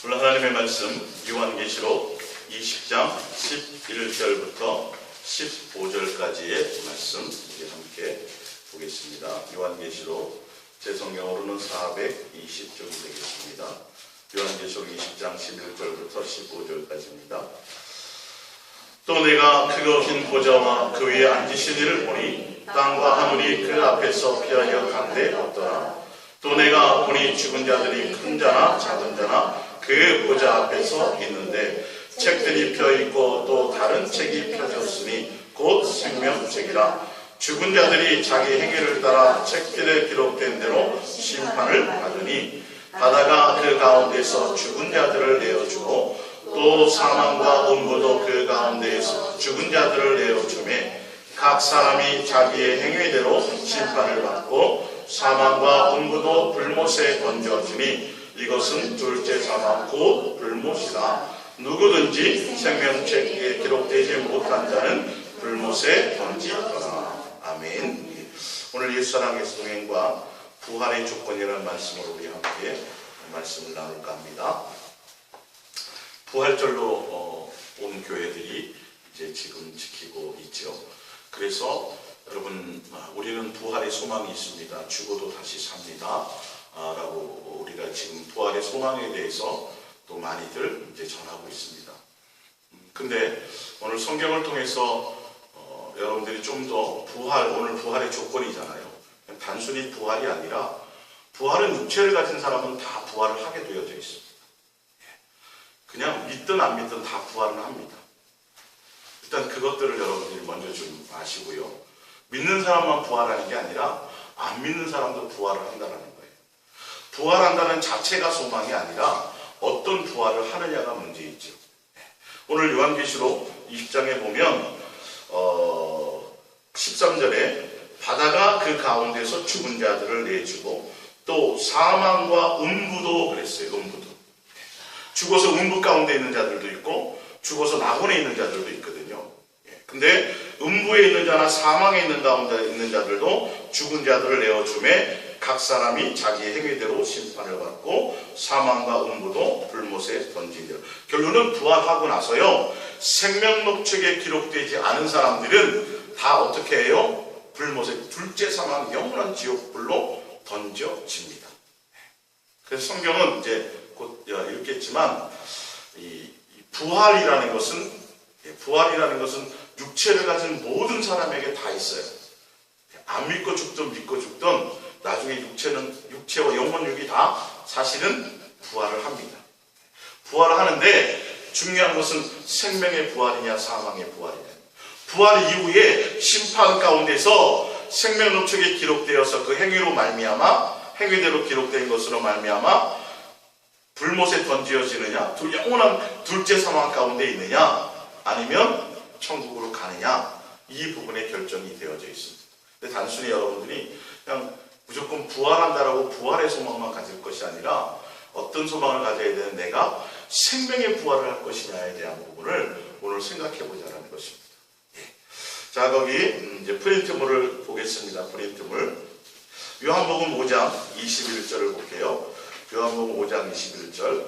오늘 하나님의 말씀 요한계시록 20장 11절부터 15절까지의 말씀 우리 함께 보겠습니다. 요한계시록 제 성경으로는 420쪽이 되겠습니다. 요한계시록 20장 11절부터 15절까지입니다. 또 내가 크고 긴 보좌와 그 위에 앉으신 이를 보니 땅과 하늘이 그 앞에서 피하여 간데 없더라. 또 내가 보니 죽은 자들이 큰 자나 작은 자나 그 보좌 앞에서 있는데 책들이 펴있고 또 다른 책이 펴졌으니 곧 생명책이라. 죽은 자들이 자기 행위를 따라 책들에 기록된 대로 심판을 받으니 바다가 그 가운데서 죽은 자들을 내어주고 또 사망과 음부도 그 가운데에서 죽은 자들을 내어주매 각 사람이 자기의 행위대로 심판을 받고 사망과 음부도 불못에 던져주니 이것은 둘째 사망 곧 불못이라. 누구든지 생명책에 기록되지 못한 자는 불못에 던지더라. 아멘. 오늘 옛사랑의 성행과 부활의 조건이라는 말씀으로 우리 함께 말씀을 나눌까 합니다. 부활절로 온 교회들이 이제 지금 지키고 있죠. 그래서 여러분, 우리는 부활의 소망이 있습니다. 죽어도 다시 삽니다. 라고 우리가 지금 부활의 소망에 대해서 또 많이들 이제 전하고 있습니다. 근데 오늘 성경을 통해서 여러분들이 좀 더 오늘 부활의 조건이잖아요. 단순히 부활이 아니라 부활은 육체를 가진 사람은 다 부활을 하게 되어져 있습니다. 그냥 믿든 안 믿든 다 부활은 합니다. 일단 그것들을 여러분들이 먼저 좀 아시고요. 믿는 사람만 부활하는 게 아니라 안 믿는 사람도 부활을 한다는 거예요. 부활한다는 자체가 소망이 아니라 어떤 부활을 하느냐가 문제이죠. 오늘 요한계시록 20장에 보면 13절에 바다가 그 가운데서 죽은 자들을 내주고 또 사망과 음부도 그랬어요. 음부도. 죽어서 음부 가운데 있는 자들도 있고 죽어서 낙원에 있는 자들도 있거든요. 근데 음부에 있는 자나 사망에 있는 가운데 있는 자들도 죽은 자들을 내어주매 각 사람이 자기의 행위대로 심판을 받고 사망과 음부도 불못에 던지니라. 결론은 부활하고 나서요, 생명록책에 기록되지 않은 사람들은 다 어떻게 해요? 불못에 둘째 사망 영원한 지옥불로 던져집니다. 그래서 성경은 이제 곧 읽겠지만 이 부활이라는 것은 육체를 가진 모든 사람에게 다 있어요. 안 믿고 죽든 믿고 죽든 나중에 육체와 영혼육이 다 사실은 부활을 합니다. 부활을 하는데 중요한 것은 생명의 부활이냐 사망의 부활이냐. 부활 이후에 심판 가운데서 생명록책에 기록되어서 그 행위로 말미암아 행위대로 기록된 것으로 말미암아 불못에 던져지느냐, 영원한 둘째 사망 가운데 있느냐, 아니면 천국으로 가느냐, 이 부분에 결정이 되어져 있습니다. 근데 단순히 여러분들이 그냥 무조건 부활한다라고 부활의 소망만 가질 것이 아니라 어떤 소망을 가져야 되는 내가 생명의 부활을 할 것이냐에 대한 부분을 오늘 생각해 보자는 것입니다. 자, 거기 이제 프린트물을 보겠습니다. 프린트물. 요한복음 5장 21절을 볼게요. 요한복음 5장 21절.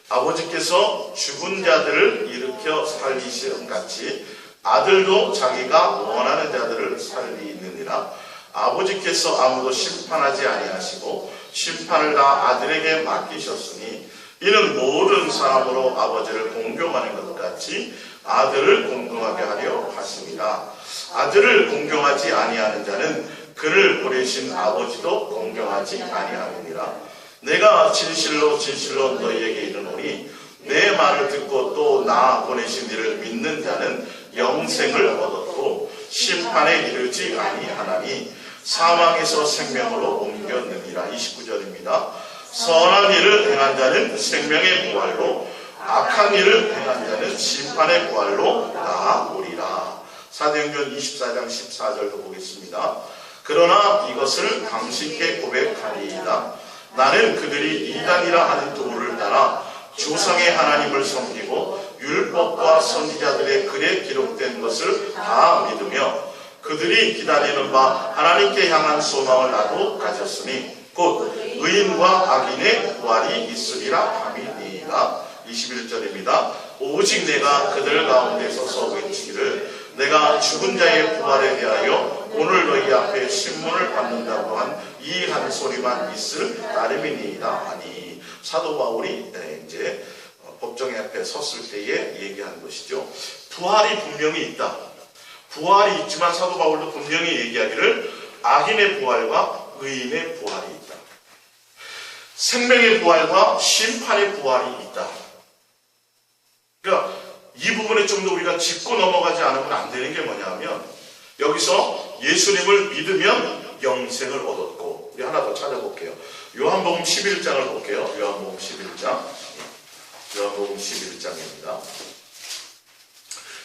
아버지께서 죽은 자들을 일으켜 살리시는 같이 아들도 자기가 원하는 자들을 살리느니라. 아버지께서 아무도 심판하지 아니하시고 심판을 다 아들에게 맡기셨으니 이는 모든 사람으로 아버지를 공경하는 것 같이 아들을 공경하게 하려 하십니다. 아들을 공경하지 아니하는 자는 그를 보내신 아버지도 공경하지 아니하느니라. 내가 진실로 진실로 너희에게 이르노니 내 말을 듣고 또 나 보내신 이를 믿는 자는 영생을 얻었고 심판에 이르지 아니하나니 사망에서 생명으로 옮겼느니라. 29절입니다. 선한 일을 행한 자는 생명의 부활로 악한 일을 행한 자는 심판의 부활로 나오리라. 사도행전 24장 14절도 보겠습니다. 그러나 이것을 당신께 고백하리이다. 나는 그들이 이단이라 하는 도를 따라 조상의 하나님을 섬기고 율법과 선지자들의 글에 기록된 것을 다 믿으며 그들이 기다리는 바 하나님께 향한 소망을 나도 가졌으니 곧 의인과 악인의 부활이 있으리라 함이니이다. 시작. 21절입니다. 오직 내가 그들 가운데 서서 외치기를 내가 죽은 자의 부활에 대하여 오늘 너희 앞에 신문을 받는다고 한 이 한 소리만 있을 따름이니이다 하니, 사도 바울이 이제 법정의 앞에 섰을 때에 얘기한 것이죠. 부활이 분명히 있다. 부활이 있지만 사도 바울도 분명히 얘기하기를 악인의 부활과 의인의 부활이 있다. 생명의 부활과 심판의 부활이 있다. 그러니까 이 부분에 좀 더 우리가 짚고 넘어가지 않으면 안 되는 게 뭐냐면, 여기서 예수님을 믿으면 영생을 얻었고, 우리 하나 더 찾아볼게요. 요한복음 11장을 볼게요. 요한복음 11장. 요한복음 11장입니다.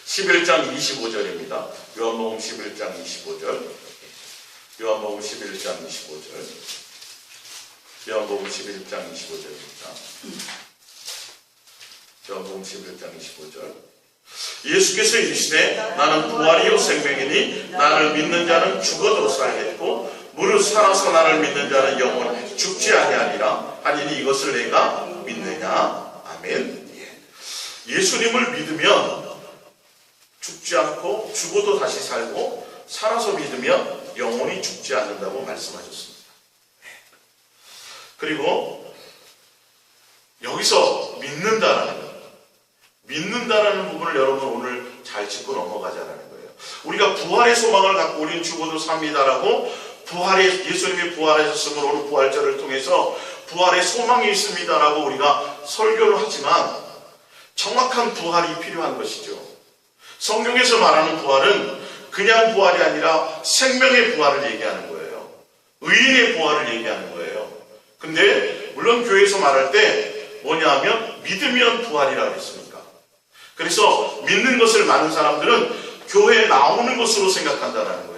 11장 25절입니다. 요한복음 11장 25절. 요한복음 11장 25절. 요한복음 11장 25절입니다. 요한복음 11장 25절. 예수께서 이르시되 나는 부활이요 생명이니 나를 믿는 자는 죽어도 살겠고 무릇 살아서 나를 믿는 자는 영원히 죽지 아니하리라 하니니 이것을 내가 믿느냐. 아멘. 예수님을 믿으면 죽지 않고 죽어도 다시 살고 살아서 믿으면 영원히 죽지 않는다고 말씀하셨습니다. 그리고 여기서 믿는다라는 부분을 여러분 오늘 잘 짚고 넘어가자라는 거예요. 우리가 부활의 소망을 갖고 우리는 죽어도 삽니다라고, 예수님이 부활하셨으므로 오늘 부활절을 통해서 부활의 소망이 있습니다라고 우리가 설교를 하지만 정확한 부활이 필요한 것이죠. 성경에서 말하는 부활은 그냥 부활이 아니라 생명의 부활을 얘기하는 거예요. 의인의 부활을 얘기하는 거예요. 근데 물론 교회에서 말할 때 뭐냐 하면 믿으면 부활이라고 했습니까? 그래서 믿는 것을 많은 사람들은 교회에 나오는 것으로 생각한다는 거예요.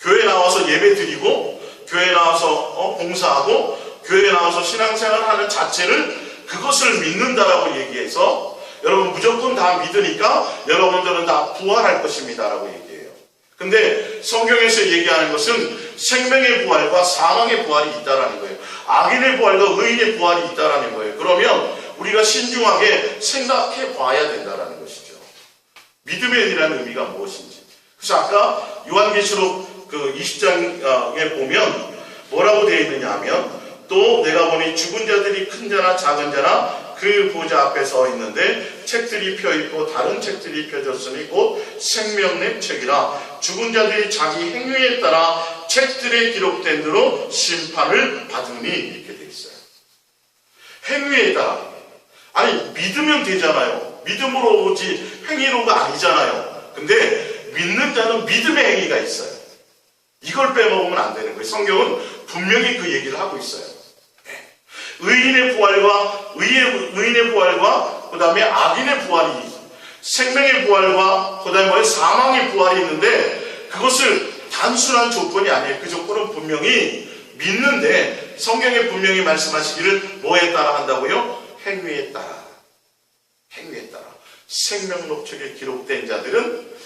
교회에 나와서 예배 드리고 교회에 나와서 봉사하고 교회에 나와서 신앙생활을 하는 자체를 그것을 믿는다라고 얘기해서 여러분 무조건 다 믿으니까 여러분들은 다 부활할 것입니다 라고 얘기해요. 근데 성경에서 얘기하는 것은 생명의 부활과 사망의 부활이 있다라는 거예요. 악인의 부활과 의인의 부활이 있다라는 거예요. 그러면 우리가 신중하게 생각해 봐야 된다라는 것이죠. 믿음이라는 의미가 무엇인지. 그래서 아까 요한계시록 그 20장에 보면 뭐라고 되어 있느냐 하면, 또 내가 보니 죽은 자들이 큰 자나 작은 자나 그 보좌 앞에 서 있는데 책들이 펴있고 다른 책들이 펴졌으니 곧 생명의 책이라. 죽은 자들이 자기 행위에 따라 책들에 기록된 대로 심판을 받으니, 이렇게 되어 있어요. 행위에 따라. 아니 믿으면 되잖아요. 믿음으로 오지 행위로가 아니잖아요. 근데 믿는 자는 믿음의 행위가 있어요. 이걸 빼먹으면 안 되는 거예요. 성경은 분명히 그 얘기를 하고 있어요. 의인의 부활과 의인의 부활과 그 다음에 악인의 부활이, 생명의 부활과 그 다음에 사망의 부활이 있는데 그것을 단순한 조건이 아니에요. 그 조건은 분명히 믿는데 성경에 분명히 말씀하시기를 뭐에 따라 한다고요? 행위에 따라. 행위에 따라. 생명록 책에 기록된 자들은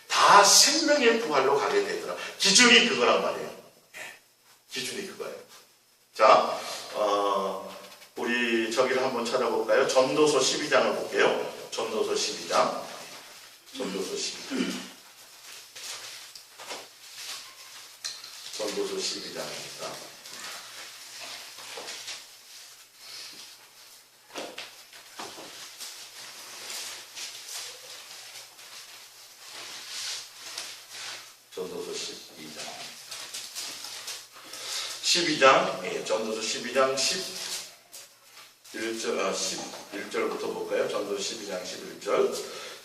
다 생명의 부활로 가게 되더라. 기준이 그거란 말이에요. 기준이 그거예요. 자, 우리 저기를 한번 찾아볼까요? 전도서 12장을 볼게요. 전도서 12장. 전도서 12장. 전도서 12장입니다. 전도서 12장, 전도서 12장 11절부터 볼까요? 전도서 12장 11절.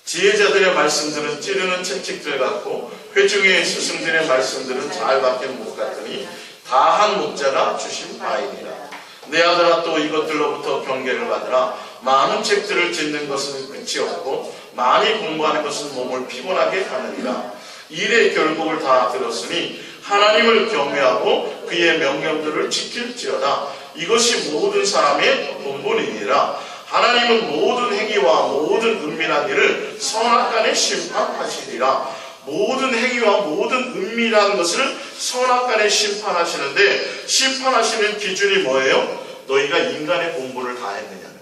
지혜자들의 말씀들은 찌르는 채찍들 같고 회중의 스승들의 말씀들은 잘 박힌 목 같으니 다 한 목자가 주신 바이니라. 내 아들아, 또 이것들로부터 경계를 받으라. 많은 책들을 짓는 것은 끝이 없고 많이 공부하는 것은 몸을 피곤하게 하느니라. 일의 결국을 다 들었으니 하나님을 경외하고 그의 명령들을 지킬지어다. 이것이 모든 사람의 본분이니라. 하나님은 모든 행위와 모든 은밀한 일을 선악간에 심판하시리라. 모든 행위와 모든 은밀한 것을 선악간에 심판하시는데, 심판하시는 기준이 뭐예요? 너희가 인간의 본분을 다 했느냐는 거예요.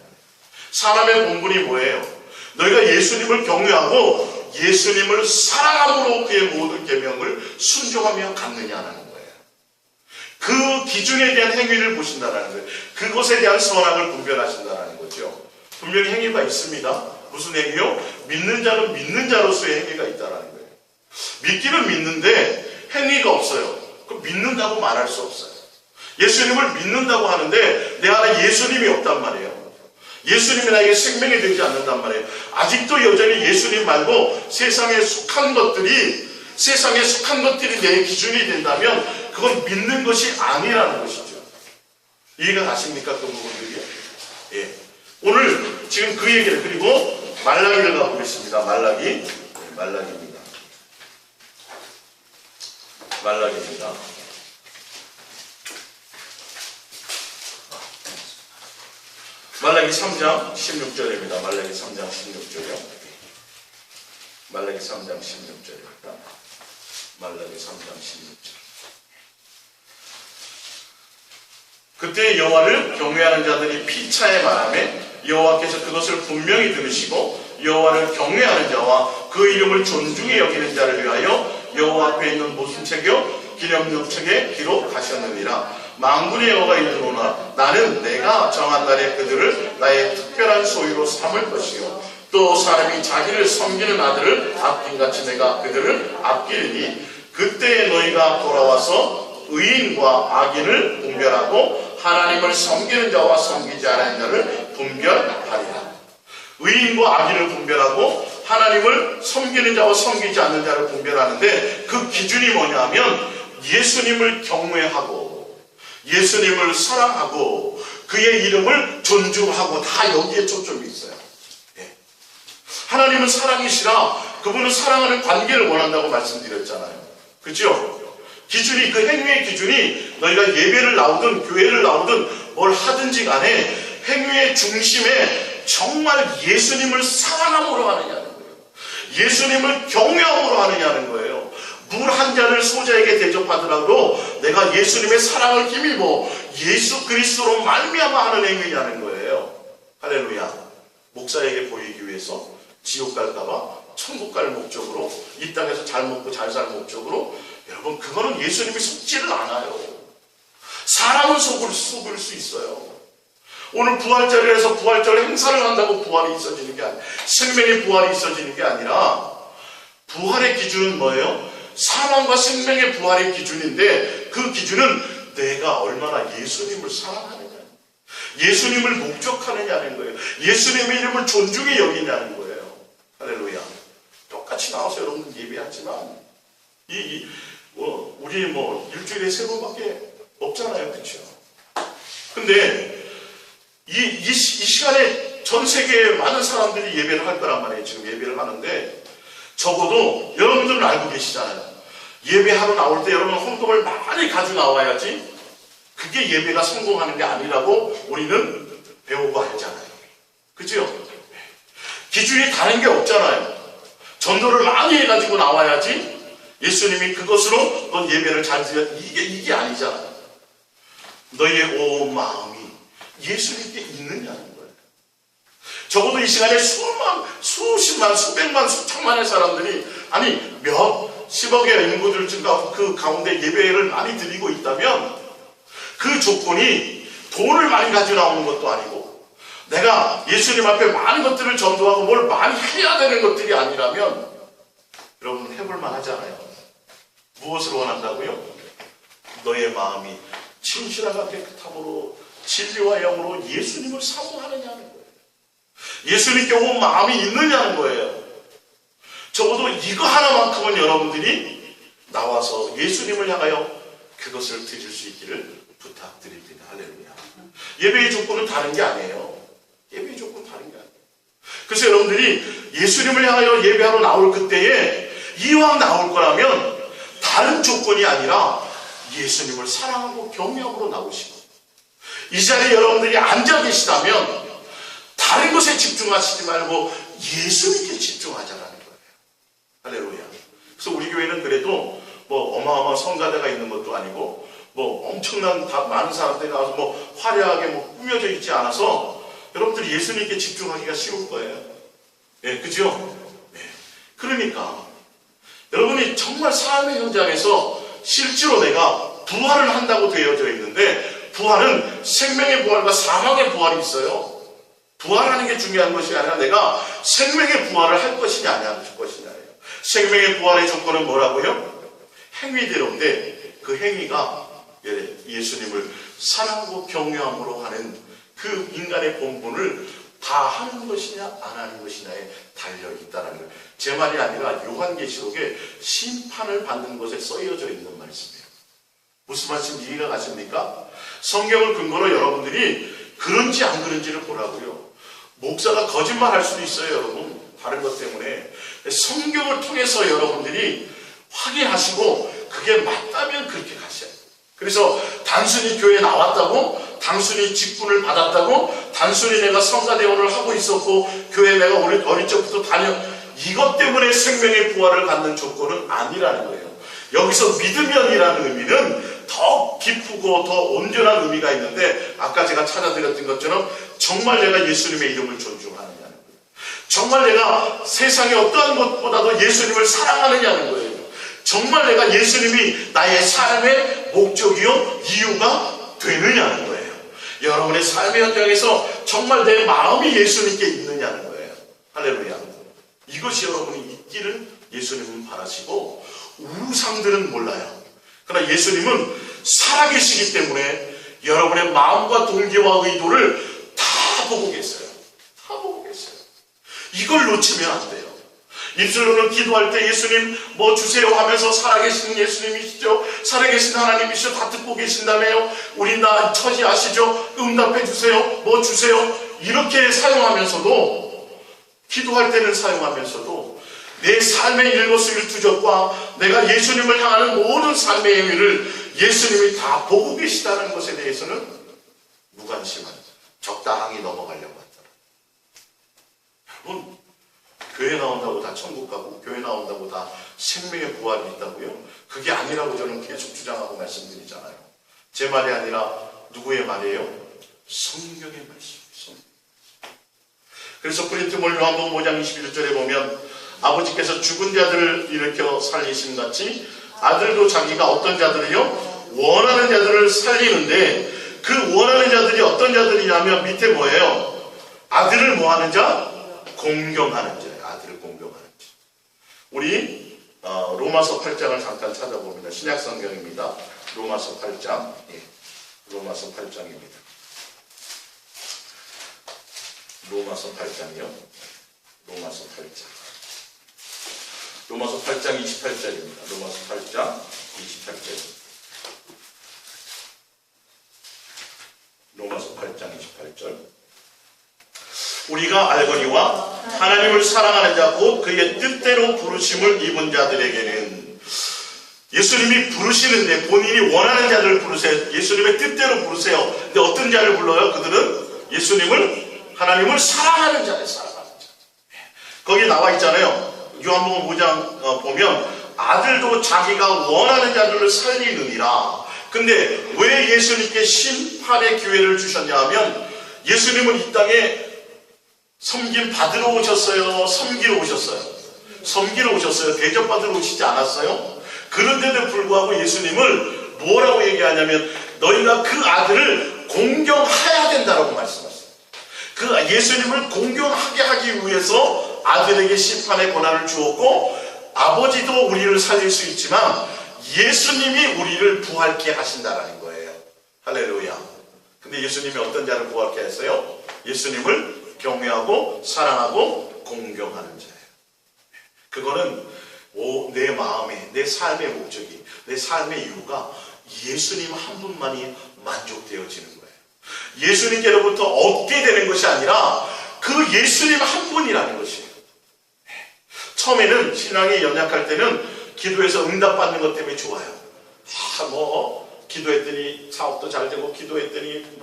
사람의 본분이 뭐예요? 너희가 예수님을 경외하고 예수님을 사랑함으로 그의 모든 계명을 순종하며 갖느냐라는 거예요. 그 기준에 대한 행위를 보신다는 거예요. 그것에 대한 선악을 분별하신다는 거죠. 분명히 행위가 있습니다. 무슨 행위요? 믿는 자는 믿는 자로서의 행위가 있다는 거예요. 믿기는 믿는데 행위가 없어요. 그럼 믿는다고 말할 수 없어요. 예수님을 믿는다고 하는데 내 안에 예수님이 없단 말이에요. 예수님이 나에게 생명이 되지 않는단 말이에요. 아직도 여전히 예수님 말고 세상에 속한 것들이 내 기준이 된다면 그건 믿는 것이 아니라는 것이죠. 이해가 가십니까? 그 부분들이요? 예. 오늘 지금 그 얘기를, 그리고 말라기를 가보겠습니다. 말라기입니다. 말라기 3장 16절입니다. 말라기 3장 16절이요. 말라기 3장 16절입니다. 말라기 3장 16절. 그때 여호와를 경외하는 자들이 피차에 말하매 여호와께서 그것을 분명히 들으시고 여호와를 경외하는 자와 그 이름을 존중히 여기는 자를 위하여 여호와 앞에 있는 무슨 책이요? 기념록책에 기록하셨느니라. 만군의 여호와가 이르노라. 나는 내가 정한 날에 그들을 나의 특별한 소유로 삼을 것이요 또 사람이 자기를 섬기는 아들을 아낌같이 내가 그들을 아끼리니 그때에 너희가 돌아와서 의인과 악인을 분별하고 하나님을 섬기는 자와 섬기지 않는 자를 분별하리라. 의인과 악인을 분별하고 하나님을 섬기는 자와 섬기지 않는 자를 분별하는데 그 기준이 뭐냐면 예수님을 경외하고 예수님을 사랑하고 그의 이름을 존중하고 다 여기에 초점이 있어요. 예. 하나님은 사랑이시라 그분은 사랑하는 관계를 원한다고 말씀드렸잖아요. 그죠? 기준이, 그 행위의 기준이 너희가 예배를 나오든 교회를 나오든 뭘 하든지 간에 행위의 중심에 정말 예수님을 사랑함으로 하느냐는 거예요. 예수님을 경외함으로 하느냐는 거예요. 물 한 잔을 소자에게 대접하더라도 내가 예수님의 사랑을 힘입어 예수 그리스도로 말미암아 하는 행위냐는 거예요. 할렐루야. 목사에게 보이기 위해서 지옥 갈까봐 천국 갈 목적으로 이 땅에서 잘 먹고 잘 살 목적으로 여러분 그거는 예수님이 속지를 않아요. 사람은 속을 수 있어요. 오늘 부활절을 해서 부활절 행사를 한다고 부활이 있어지는 게 아니라 생명의 부활이 있어지는 게 아니라 부활의 기준은 뭐예요? 사망과 생명의 부활의 기준인데 그 기준은 내가 얼마나 예수님을 사랑하느냐 예수님을 목적하느냐는 거예요. 예수님의 이름을 존중히 여기냐는 거예요. 할렐루야. 똑같이 나와서 여러분 예배하지만 우리 일주일에 3번밖에 없잖아요. 그렇죠? 근데 이 시간에 전 세계에 많은 사람들이 예배를 할 거란 말이에요. 지금 예배를 하는데 적어도 여러분들은 알고 계시잖아요. 예배하러 나올 때 여러분 헌금을 많이 가지고 나와야지 그게 예배가 성공하는 게 아니라고 우리는 배우고 알잖아요. 그죠? 기준이 다른 게 없잖아요. 전도를 많이 해가지고 나와야지 예수님이 그것으로 넌 예배를 잘 드려 이게 아니잖아요. 너희의 온 마음이 예수님께 있느냐는 거예요. 적어도 이 시간에 수십만, 수백만, 수천만의 사람들이 아니 몇십억의 인구들 증가하고 그 가운데 예배를 많이 드리고 있다면 그 조건이 돈을 많이 가지고 나오는 것도 아니고 내가 예수님 앞에 많은 것들을 전도하고 뭘 많이 해야 되는 것들이 아니라면 여러분 해볼만 하잖아요. 무엇을 원한다고요? 너의 마음이 진실하고 깨끗함으로 진리와 영으로 예수님을 사모하느냐는 거예요. 예수님께 온 마음이 있느냐는 거예요. 적어도 이거 하나만큼은 여러분들이 나와서 예수님을 향하여 그것을 드릴 수 있기를 부탁드립니다. 할렐루야. 예배의 조건은 다른 게 아니에요. 예배의 조건은 다른 게 아니에요. 그래서 여러분들이 예수님을 향하여 예배하러 나올 그때에 이왕 나올 거라면 다른 조건이 아니라 예수님을 사랑하고 경외함으로 나오시고 이 자리에 여러분들이 앉아 계시다면 다른 것에 집중하시지 말고 예수님께 집중하자라는 거예요. 할렐루야. 그래서 우리 교회는 그래도 어마어마한 성가대가 있는 것도 아니고 엄청난 많은 사람들이 나와서 화려하게 꾸며져 있지 않아서 여러분들이 예수님께 집중하기가 쉬울 거예요. 예, 그죠? 예. 그러니까 여러분이 정말 삶의 현장에서 실제로 내가 부활을 한다고 되어져 있는데, 부활은 생명의 부활과 사망의 부활이 있어요. 부활하는 게 중요한 것이 아니라 내가 생명의 부활을 할 것이냐 안 할 것이냐예요. 생명의 부활의 조건은 뭐라고요? 행위대로인데, 그 행위가 예수님을 사랑하고 경외함으로 하는 그 인간의 본분을 다 하는 것이냐 안 하는 것이냐에 달려있다는 거예요. 제 말이 아니라 요한계시록에 심판을 받는 것에 써여져 있는 말씀이에요. 무슨 말씀 이해가 가십니까? 성경을 근거로 여러분들이 그런지 안 그런지를 보라고요. 목사가 거짓말할 수도 있어요, 여러분. 다른 것 때문에. 성경을 통해서 여러분들이 확인하시고 그게 맞다면 그렇게 가셔야 돼요. 그래서 단순히 교회에 나왔다고, 단순히 직분을 받았다고, 단순히 내가 성가대원을 하고 있었고 교회에 내가 어릴 적부터 이것 때문에 생명의 부활을 갖는 조건은 아니라는 거예요. 여기서 믿으면이라는 의미는 더 기쁘고 더 온전한 의미가 있는데, 아까 제가 찾아드렸던 것처럼 정말 내가 예수님의 이름을 존중하느냐는 거예요. 정말 내가 세상의 어떠한 것보다도 예수님을 사랑하느냐는 거예요. 정말 내가 예수님이 나의 삶의 목적이요 이유가 되느냐는 거예요. 여러분의 삶의 현장에서 정말 내 마음이 예수님께 있느냐는 거예요. 할렐루야. 이것이 여러분이 있기를 예수님은 바라시고, 우상들은 몰라요. 그러나 예수님은 살아계시기 때문에 여러분의 마음과 동기와 의도를 다 보고 계세요. 다 보고 계세요. 이걸 놓치면 안 돼요. 입술로는 기도할 때 예수님 뭐 주세요 하면서 살아계신 예수님이시죠. 살아계신 하나님이시죠. 다 듣고 계신다며요. 우리 나 처지 아시죠. 응답해 주세요. 뭐 주세요. 이렇게 사용하면서도, 기도할 때는 사용하면서도 내 삶의 일거수일투족과 내가 예수님을 향하는 모든 삶의 행위를 예수님이 다 보고 계시다는 것에 대해서는 무관심한, 적당히 넘어가려고 하더라. 여러분, 교회 나온다고 다 천국 가고 교회 나온다고 다 생명의 부활이 있다고요? 그게 아니라고 저는 계속 주장하고 말씀드리잖아요. 제 말이 아니라 누구의 말이에요? 성경의 말씀이에요. 그래서 고린도서 요한복음 5장 21절에 보면 아버지께서 죽은 자들을 일으켜 살리신 같이 아들도 자기가 어떤 자들이요? 원하는 자들을 살리는데, 그 원하는 자들이 어떤 자들이냐면 밑에 뭐예요? 아들을 뭐하는 자? 공경하는 자예요. 아들을 공경하는 자. 우리 로마서 8장을 잠깐 찾아봅니다. 신약성경입니다. 로마서 8장. 예. 로마서 8장입니다. 로마서 8장이요. 로마서 8장. 로마서 8장 28절입니다. 로마서 8장 28절. 로마서 8장 28절. 우리가 알거니와 하나님을 사랑하는 자 곧 그의 뜻대로 부르심을 입은 자들에게는, 예수님이 부르시는데 본인이 원하는 자들을 부르세요. 예수님의 뜻대로 부르세요. 근데 어떤 자를 불러요? 그들은 예수님을, 하나님을 사랑하는 자예요. 사랑하는 자. 거기 나와 있잖아요. 요한복음 5장 보면 아들도 자기가 원하는 자들을 살리느니라. 근데 왜 예수님께 심판의 기회를 주셨냐 하면, 예수님은 이 땅에 섬김 받으러 오셨어요? 섬기러 오셨어요? 섬기러 오셨어요. 대접받으러 오시지 않았어요? 그런데도 불구하고 예수님을 뭐라고 얘기하냐면, 너희가 그 아들을 공경해야 된다라고 말씀하셨어요. 그 예수님을 공경하게 하기 위해서 아들에게 심판의 권한을 주었고, 아버지도 우리를 살릴 수 있지만 예수님이 우리를 부활케 하신다라는 거예요. 할렐루야. 근데 예수님이 어떤 자를 부활케 했어요? 예수님을 경외하고 사랑하고 공경하는 자예요. 그거는 내 마음에, 내 삶의 목적이, 내 삶의 이유가 예수님 한 분만이 만족되어지는 거예요. 예수님께로부터 얻게 되는 것이 아니라 그 예수님 한 분이라는 것이에요. 처음에는 신앙이 연약할 때는 기도해서 응답받는 것 때문에 좋아요. 기도했더니 사업도 잘 되고, 기도했더니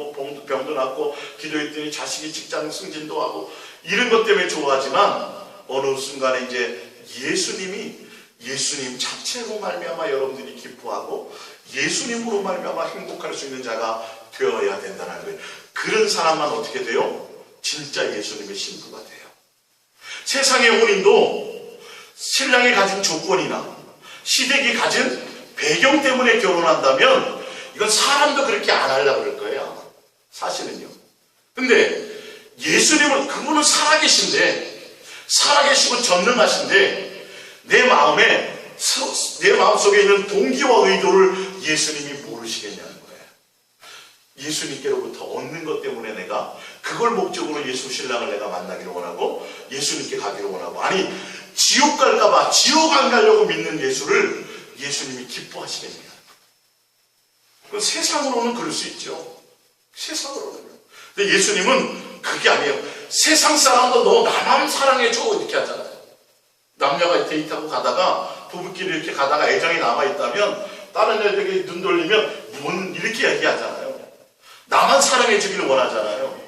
병도 낫고, 기도했더니 자식이 직장 승진도 하고, 이런 것 때문에 좋아하지만 어느 순간에 이제 예수님 자체로 말미암아 여러분들이 기뻐하고 예수님으로 말미암아 행복할 수 있는 자가 되어야 된다는 거예요. 그런 사람만 어떻게 돼요? 진짜 예수님의 신부가 돼요. 세상의 혼인도 신랑이 가진 조건이나 시댁이 가진 배경 때문에 결혼한다면 이건 사람도 그렇게 안 하려고 그럴 거예요. 사실은요. 근데 예수님은 그분은 살아계시고 전능하신데 내 마음속에 있는 동기와 의도를 예수님이 모르시겠냐는 거예요. 예수님께로부터 얻는 것 때문에 내가 그걸 목적으로 예수 신랑을 내가 만나기를 원하고 예수님께 가기를 원하고, 아니 지옥 갈까봐 지옥 안 가려고 믿는 예수를 예수님이 기뻐하시겠냐. 그 세상으로는 그럴 수 있죠. 세상으로는. 근데 예수님은 그게 아니에요. 세상 사람도 너 나만 사랑해줘 이렇게 하잖아요. 남녀가 데이트하고 가다가 부부끼리 이렇게 가다가 애정이 남아있다면 다른 애들에게 눈 돌리면 뭔 이렇게 얘기하잖아요. 나만 사랑해주기를 원하잖아요.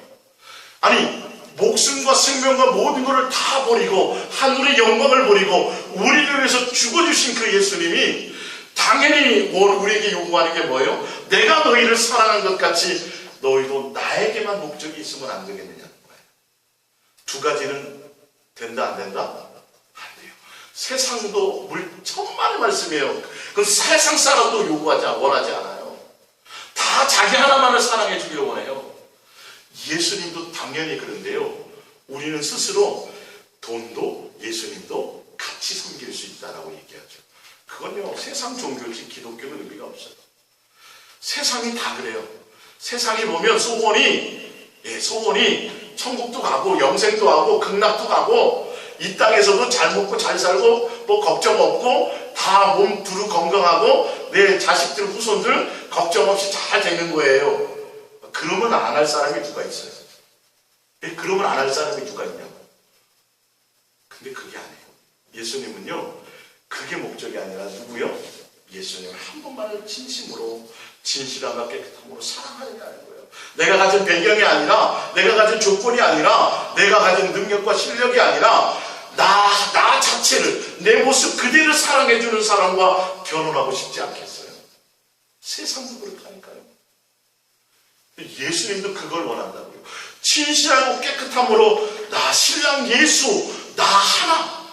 아니 목숨과 생명과 모든 것을 다 버리고 하늘의 영광을 버리고 우리를 위해서 죽어주신 그 예수님이 당연히 우리에게 요구하는 게 뭐예요? 내가 너희를 사랑한 것 같이 너희도 나에게만 목적이 있으면 안 되겠느냐는 거예요. 두 가지는 된다 안 된다? 안 돼요. 세상도 천만의 말씀이에요. 그건 세상 사람도 원하지 않아요. 다 자기 하나만을 사랑해 주기를 원해요. 예수님도 당연히 그런데요. 우리는 스스로 돈도 예수님도 같이 섬길 수 있다라고 얘기하죠. 그건요, 세상 종교지 기독교는 의미가 없어요. 세상이 다 그래요. 세상이 보면 소원이 천국도 가고 영생도 하고 극락도 가고 이 땅에서도 잘 먹고 잘 살고 뭐 걱정 없고 다 몸 두루 건강하고 내 자식들 후손들 걱정 없이 잘 되는 거예요. 그러면 안 할 사람이 누가 있어요? 그러면 안 할 사람이 누가 있냐고. 근데 그게 아니에요. 예수님은요, 그게 목적이 아니라 누구요? 예수님을 한 번만을 진심으로 진실함과 깨끗함으로 사랑하느냐는 거예요. 내가 가진 배경이 아니라, 내가 가진 조건이 아니라, 내가 가진 능력과 실력이 아니라 나 자체를, 내 모습 그대로 사랑해주는 사람과 결혼하고 싶지 않겠어요? 세상도 그렇다니까요. 예수님도 그걸 원한다고요. 진실하고 깨끗함으로 나 신랑 예수 나 하나,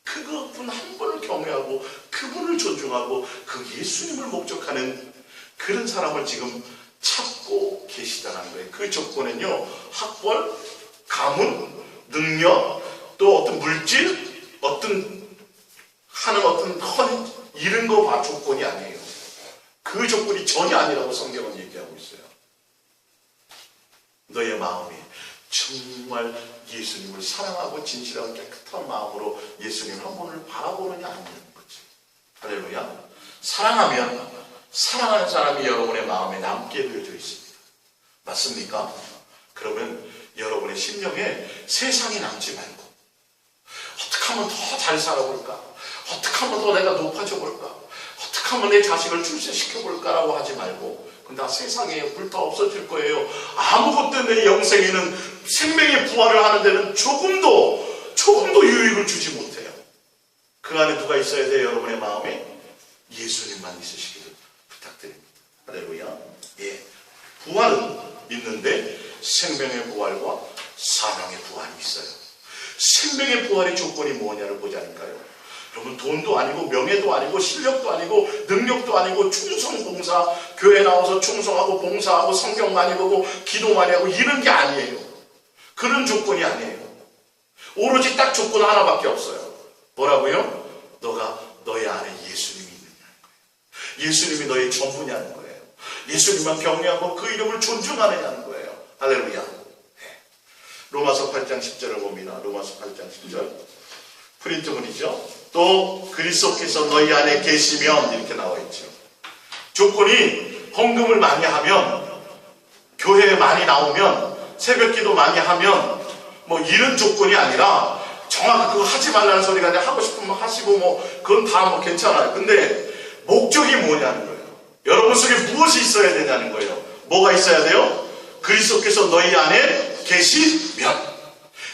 그분 한 분을 경외하고 그분을 존중하고 그 예수님을 목적하는 그런 사람을 지금 찾고 계시다는 거예요. 그 조건은요, 학벌, 가문, 능력, 또 어떤 물질, 어떤 이런 거 봐 조건이 아니에요. 그 조건이 전혀 아니라고 성경은 얘기하고 있어요. 너의 마음이 정말 예수님을 사랑하고 진실하고 깨끗한 마음으로 예수님 한 분을 바라보느냐 아니냐는 거지. 할렐루야. 사랑하면 사랑하는 사람이 여러분의 마음에 남게 되어져 있습니다. 맞습니까? 그러면 여러분의 심령에 세상이 남지 말고 어떻게 하면 더 잘 살아볼까? 어떻게 하면 더 내가 높아져 볼까? 어떻게 하면 내 자식을 출세시켜 볼까라고 하지 말고, 나 세상에 불타 없어질 거예요. 아무것도 내 영생에는 생명의 부활을 하는 데는 조금도 유익을 주지 못해요. 그 안에 누가 있어야 돼요? 여러분의 마음에 예수님만 있으시기를 부탁드립니다. 할렐루야. 예, 부활은 있는데 생명의 부활과 사망의 부활이 있어요. 생명의 부활의 조건이 뭐냐를 보자니까요. 여러분, 돈도 아니고 명예도 아니고 실력도 아니고 능력도 아니고 충성 봉사, 교회 나와서 충성하고 봉사하고 성경 많이 보고 기도 많이 하고 이런 게 아니에요. 그런 조건이 아니에요. 오로지 딱 조건 하나밖에 없어요. 뭐라고요? 너의 안에 예수님이 있느냐는 거예요. 예수님이 너의 전부냐는 거예요. 예수님만 경외하고 그 이름을 존중하느냐는 거예요. 할렐루야. 로마서 8장 10절을 봅니다. 로마서 8장 10절. 프린트문이죠. 또 그리스도께서 너희 안에 계시면 이렇게 나와 있죠. 조건이 헌금을 많이 하면, 교회에 많이 나오면, 새벽기도 많이 하면 뭐 이런 조건이 아니라, 정확히 그거 하지 말라는 소리가 아니라 하고 싶으면 하시고 그건 다 괜찮아요. 근데 목적이 뭐냐는 거예요. 여러분 속에 무엇이 있어야 되냐는 거예요. 뭐가 있어야 돼요? 그리스도께서 너희 안에 계시면.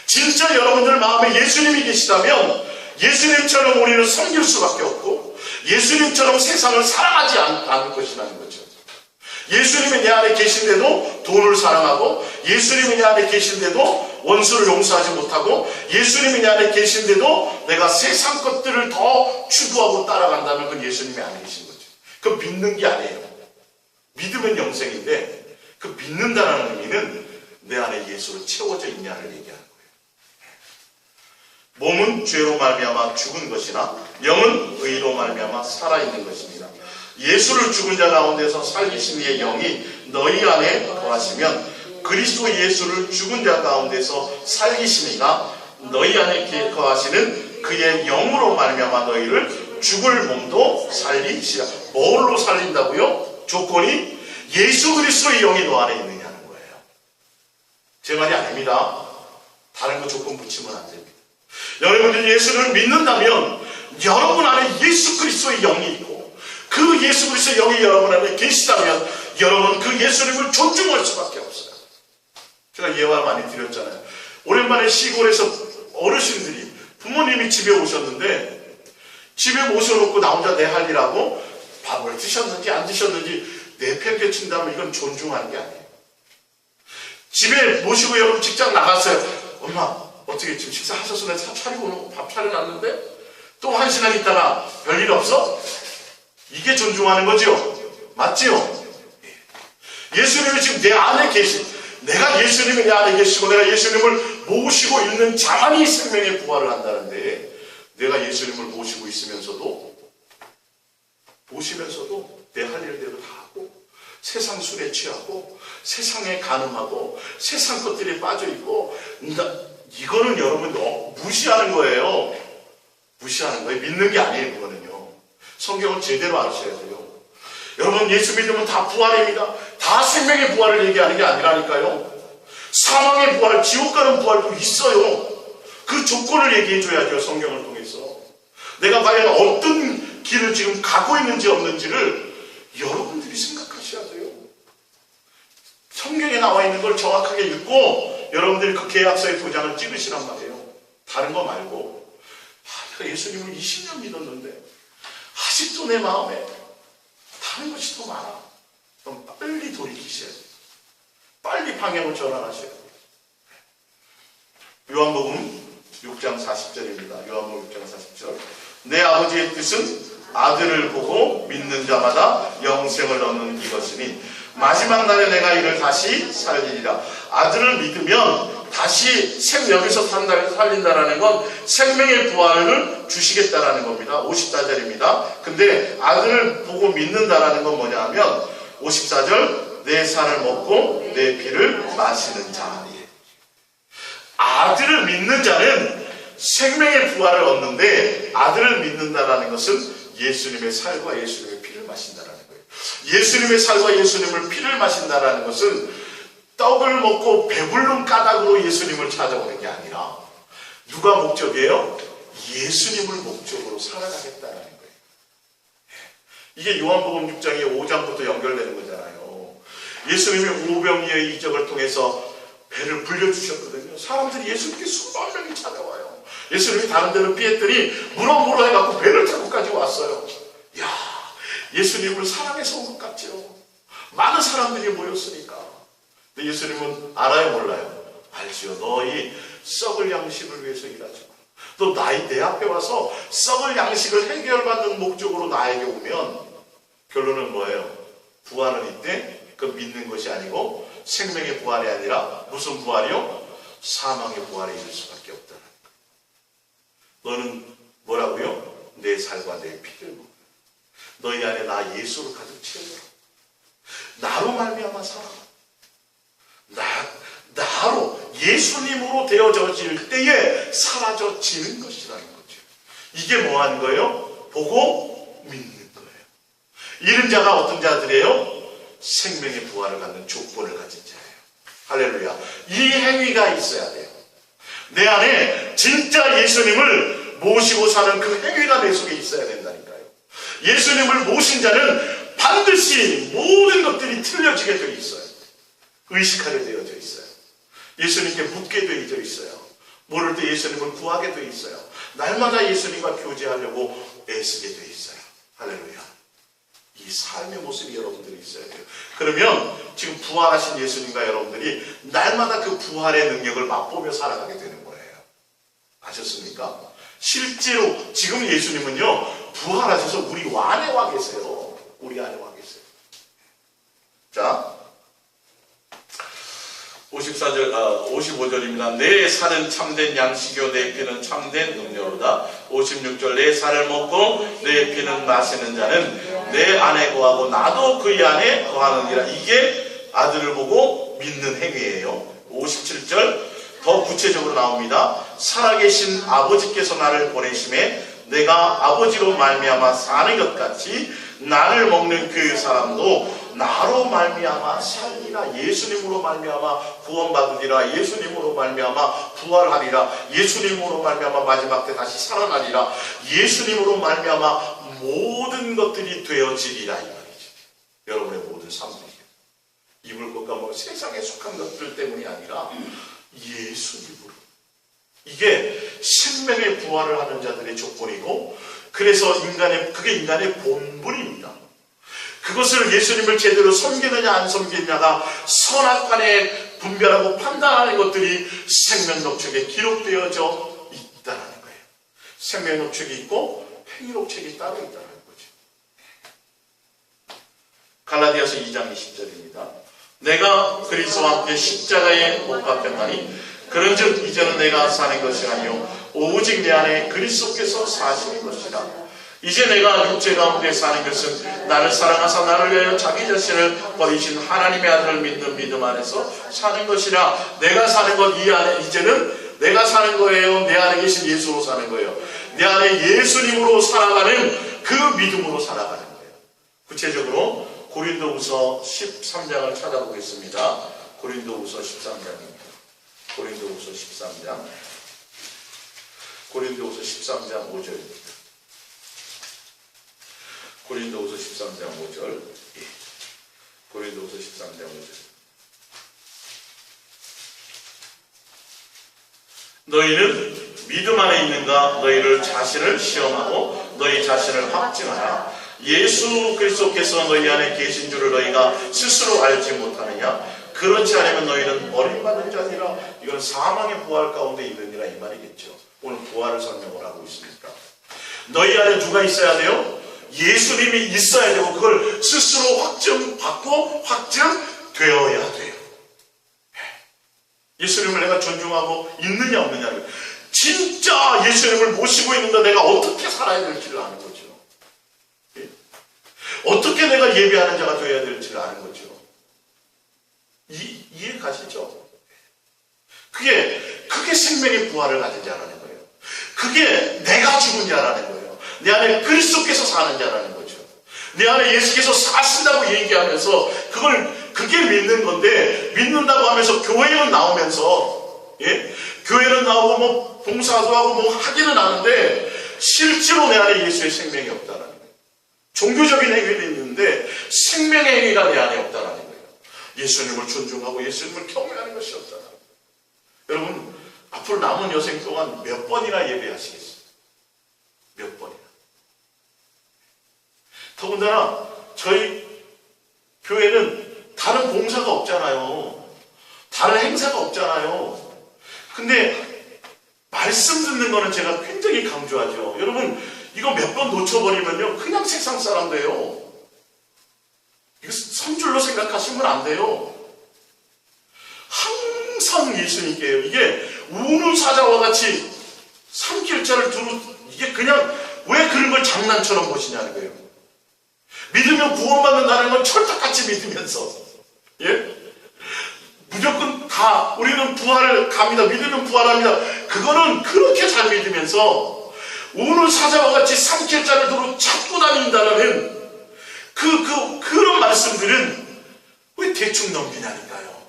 진짜 여러분들 마음에 예수님이 계시다면 예수님처럼 우리는 섬길 수밖에 없고 예수님처럼 세상을 사랑하지 않을 것이라는 거죠. 예수님이 내 안에 계신데도 돈을 사랑하고, 예수님이 내 안에 계신데도 원수를 용서하지 못하고, 예수님이 내 안에 계신데도 내가 세상 것들을 더 추구하고 따라간다면 그건 예수님이 안 계신 거죠. 그건 믿는 게 아니에요. 믿으면 영생인데, 그 믿는다는 의미는 내 안에 예수로 채워져 있냐를 얘기하는 거예요. 몸은 죄로 말미암아 죽은 것이나 영은 의로 말미암아 살아있는 것입니다. 예수를 죽은 자 가운데서 살리신 이의 영이 너희 안에 거하시면 그리스도 예수를 죽은 자 가운데서 살리신 이가 너희 안에 거하시는 그의 영으로 말미암아 너희를 죽을 몸도 살리시라. 뭘로 살린다고요? 조건이 예수 그리스도의 영이 너 안에 있느냐는 거예요. 제 말이 아닙니다. 다른 거 조건 붙이면 안 됩니다. 여러분들이 예수를 믿는다면 여러분 안에 예수 그리스도의 영이 있고, 그 예수 그리스도의 영이 여러분 안에 계시다면 여러분 그 예수님을 존중할 수밖에 없어요. 제가 예화 많이 드렸잖아요. 오랜만에 시골에서 어르신들이, 부모님이 집에 오셨는데, 집에 모셔놓고 나 혼자 내 할 일하고 밥을 드셨는지 안 드셨는지 내팽개친다면 이건 존중하는 게 아니에요. 집에 모시고 여러분 직장 나갔어요. 엄마 어떻게 지금 식사하셔서 내가 차리고 밥 차려놨는데 또 1시간 있다가 별일 없어? 이게 존중하는 거죠. 맞지요? 예수님이 지금 내 안에 계신, 내가 예수님이 내 안에 계시고 내가 예수님을 모시고 있는 자만이 생명의 부활을 한다는데, 내가 예수님을 모시고 있으면서도 내 할 일대로 다 하고 세상 술에 취하고 세상에 간음하고 세상 것들이 빠져있고, 이거는 여러분 무시하는 거예요. 무시하는 거예요. 믿는 게 아니에요. 그거는요. 성경을 제대로 아셔야 돼요. 여러분 예수 믿으면 다 부활입니다. 다 생명의 부활을 얘기하는 게 아니라니까요. 사망의 부활, 지옥 가는 부활도 있어요. 그 조건을 얘기해 줘야죠. 성경을 통해서. 내가 과연 어떤 길을 지금 가고 있는지 없는지를 여러분들이 생각하셔야 돼요. 성경에 나와 있는 걸 정확하게 읽고 여러분들이 그 계약서의 도장을 찍으시란 말이에요. 다른 거 말고, 내가 예수님을 20년 믿었는데 아직도 내 마음에 다른 것이 더 많아. 그럼 빨리 돌이키셔야 돼요. 빨리 방향을 전환하셔야 돼요. 요한복음 6장 40절입니다. 요한복음 6장 40절. 내 아버지의 뜻은 아들을 보고 믿는 자마다 영생을 얻는 이것이니 마지막 날에 내가 이를 다시 살리리라. 아들을 믿으면 다시 여기서 살린다라는 건 생명의 부활을 주시겠다라는 겁니다. 54절입니다. 근데 아들을 보고 믿는다라는 건 뭐냐 하면 54절, 내 살을 먹고 내 피를 마시는 자. 아들을 믿는 자는 생명의 부활을 얻는데, 아들을 믿는다라는 것은 예수님의 살과 예수님의 피를 마신다라는 거예요. 예수님의 살과 예수님의 피를 마신다라는 것은 떡을 먹고 배부른 까닭으로 예수님을 찾아오는 게 아니라, 누가 목적이에요? 예수님을 목적으로 살아가겠다는 거예요. 이게 요한복음 6장의 5장부터 연결되는 거잖아요. 예수님이 오병이어의 이적을 통해서 배를 불려주셨거든요. 사람들이 예수님께 수만 명이 찾아와요. 예수님이 다른 데로 피했더니 물어 해갖고 배를 타고까지 왔어요. 이야, 예수님을 사랑해서 온 것 같죠. 많은 사람들이 모였으니까. 근데 예수님은 알아요, 몰라요? 알지요. 너희 썩을 양식을 위해서 일하지 마. 너 내 앞에 와서 썩을 양식을 해결받는 목적으로 나에게 오면 결론은 뭐예요? 부활은 이때 그 믿는 것이 아니고 생명의 부활이 아니라 무슨 부활이요? 사망의 부활에 이를 수밖에 없다는 거예요. 너는 뭐라고요? 내 살과 내 피를 먹어. 너희 안에 나 예수로 가득 채워라. 나로 말미암아 살아. 나로 예수님으로 되어질 때에 사라져지는 것이라는 거죠. 이게 뭐 하는 거예요? 보고 믿는 거예요. 이런 자가 어떤 자들이에요? 생명의 부활을 갖는 조건을 가진 자예요. 할렐루야. 이 행위가 있어야 돼요. 내 안에 진짜 예수님을 모시고 사는 그 행위가 내 속에 있어야 된다니까요. 예수님을 모신 자는 반드시 모든 것들이 틀려지게 되어 있어요. 의식하게 되어져 있어요. 예수님께 묻게 되어져 있어요. 모를 때 예수님을 구하게 되어 있어요. 날마다 예수님과 교제하려고 애쓰게 되어 있어요. 할렐루야. 이 삶의 모습이 여러분들이 있어야 돼요. 그러면 지금 부활하신 예수님과 여러분들이 날마다 그 부활의 능력을 맛보며 살아가게 되는 거예요. 아셨습니까? 실제로 지금 예수님은요, 부활하셔서 우리 안에 와 계세요. 우리 안에 와 계세요. 자, 55절입니다. 내 살은 참된 양식이요 내 피는 참된 음료로다. 56절 내 살을 먹고 내 피는 마시는 자는 내 안에 거하고 나도 그의 안에 거하느니라. 이게 아들을 보고 믿는 행위예요. 57절 더 구체적으로 나옵니다. 살아계신 아버지께서 나를 보내심에 내가 아버지로 말미암아 사는 것 같이 나를 먹는 그 사람도 나로 말미암아 살리라. 예수님으로 말미암아 구원받으리라. 예수님으로 말미암아 부활하리라. 예수님으로 말미암아 마지막 때 다시 살아나리라. 예수님으로 말미암아 모든 것들이 되어지리라 이 말이죠. 여러분의 모든 삶들이 입을 것과 뭐 세상에 속한 것들 때문이 아니라 예수님으로. 이게 생명의 부활을 하는 자들의 조건이고, 그래서 그게 인간의 본분입니다. 그것을 예수님을 제대로 섬기느냐 안 섬기느냐가 선악간에 분별하고 판단하는 것들이 생명록책에 기록되어져 있다는 거예요. 생명록책이 있고 행위록책이 따로 있다는 거죠. 갈라디아서 2장 20절입니다. 내가 그리스도와 함께 십자가에 못 박혔나니 그런즉 이제는 내가 사는 것이 아니요 오직 내 안에 그리스도께서 사시는 것이라. 이제 내가 육체 가운데 사는 것은 나를 사랑하사 나를 위하여 자기 자신을 버리신 하나님의 아들을 믿는 믿음 안에서 사는 것이라. 내가 사는 것 이 안에 이제는 내가 사는 거예요. 내 안에 계신 예수로 사는 거예요. 내 안에 예수님으로 살아가는 그 믿음으로 살아가는 거예요. 구체적으로 고린도후서 13장을 찾아보겠습니다. 고린도후서 13장입니다. 고린도후서 13장. 고린도후서 13장 5절입니다. 고린도후서 13장 5절. 고린도후서 13장 5절. 너희는 믿음 안에 있는가? 너희를 자신을 시험하고 너희 자신을 확증하라. 예수 그리스도께서 너희 안에 계신 줄을 너희가 스스로 알지 못하느냐? 그렇지 않으면 너희는 버림받은 자니라. 이건 사망의 부활 가운데 있느니라 이 말이겠죠. 오늘 부활을 설명을 하고 있으니까. 너희 안에 누가 있어야 돼요? 예수님이 있어야 되고 그걸 스스로 확증받고 확증되어야 돼요. 예수님을 내가 존중하고 있느냐 없느냐를, 진짜 예수님을 모시고 있는데 내가 어떻게 살아야 될지를 아는 거죠. 어떻게 내가 예배하는 자가 되어야 될지를 아는 거죠. 이해 가시죠? 그게 생명의 부활을 가진 자라는 거예요. 그게 내가 죽은 자라는 거예요. 내 안에 그리스도께서 사는 자라는 거죠. 내 안에 예수께서 사신다고 얘기하면서 그게 믿는 건데, 믿는다고 하면서 교회는 나오면서, 교회는 나오고 뭐 봉사도 하고 뭐 하기는 하는데 실제로 내 안에 예수의 생명이 없다는 거예요. 종교적인 행위도 있는데 생명의 행위가 내 안에 없다는 거예요. 예수님을 존중하고 예수님을 경외하는 것이 없다는 거예요. 여러분, 앞으로 남은 여생 동안 몇 번이나 예배하시겠어요? 몇 번이나. 더군다나 저희 교회는 다른 봉사가 없잖아요. 다른 행사가 없잖아요. 근데 말씀 듣는 거는 제가 굉장히 강조하죠. 여러분, 이거 몇 번 놓쳐버리면요 그냥 세상 사람 돼요. 이거 선줄로 생각하시면 안 돼요. 항상 예수님께요. 이게 우는 사자와 같이 삼킬자를 두루, 이게 그냥 왜 그런 걸 장난처럼 보시냐는 거예요. 믿으면 구원받는다는 건 철떡같이 믿으면서, 무조건 다 우리는 부활을 갑니다. 믿으면 부활합니다. 그거는 그렇게 잘 믿으면서 우는 사자와 같이 삼킬자를 두루 찾고 다닌다는 그런 말씀들은 왜 대충 넘기냐니까요.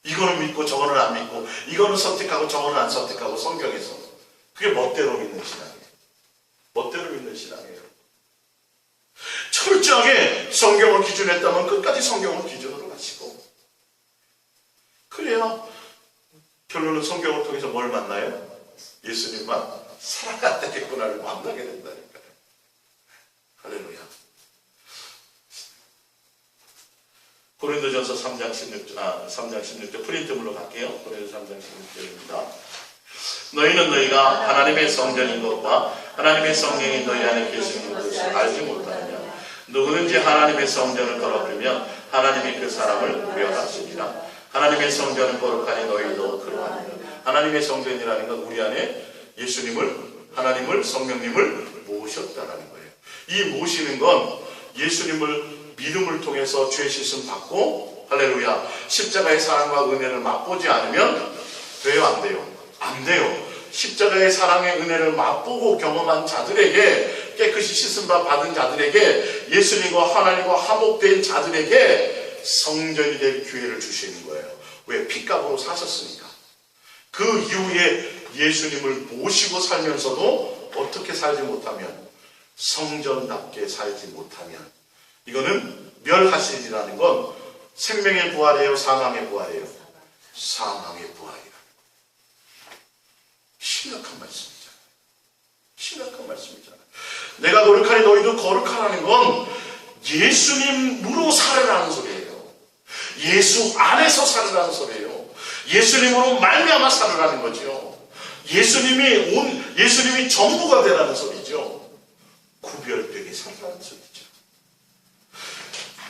이거는 믿고 저거는 안 믿고, 이거는 선택하고 저거는 안 선택하고, 성경에서 그게 멋대로 믿는 신앙이에요. 멋대로 믿는 신앙이에요. 철저하게 성경을 기준했다면 끝까지 성경을 기준으로 가시고, 그래야 결론은 성경을 통해서 뭘 만나요? 예수님만 살아가야 되겠구나를 만나게 된다니까요. 할렐루야. 고린도전서 3장 16절 프린트물로 갈게요. 고린도 3장 16절입니다. 너희는 너희가 하나님의 성전인 것과 하나님의 성령이 너희 안에 계시는 것을 알지 못하느냐. 누구든지 하나님의 성전을 더럽히면 하나님이 그 사람을 멸하시리라. 하나님의 성전은 거룩하니 너희도 그러하니라. 하나님의 성전이라는 건 우리 안에 예수님을, 하나님을, 성령님을 모셨다라는 거예요. 이 모시는 건 예수님을 믿음을 통해서 죄 씻음 받고, 할렐루야, 십자가의 사랑과 은혜를 맛보지 않으면 돼요, 안 돼요? 안 돼요. 십자가의 사랑의 은혜를 맛보고 경험한 자들에게, 깨끗이 씻음 받은 자들에게, 예수님과 하나님과 화목된 자들에게 성전이 될 기회를 주시는 거예요. 왜? 핏값으로 사셨으니까. 그 이후에 예수님을 모시고 살면서도 어떻게 살지 못하면, 성전답게 살지 못하면, 이거는 멸하시리라는 건 생명의 부활이에요, 사망의 부활이에요? 사망의 부활이에요. 심각한 말씀이잖아요. 심각한 말씀이잖아요. 내가 거룩하니 너희도 거룩하라는 건 예수님으로 살으라는 소리예요. 예수 안에서 살으라는 소리예요. 예수님으로 말미암아 살으라는 거죠. 예수님이 전부가 되라는 소리죠. 구별되게 살라는 소리죠.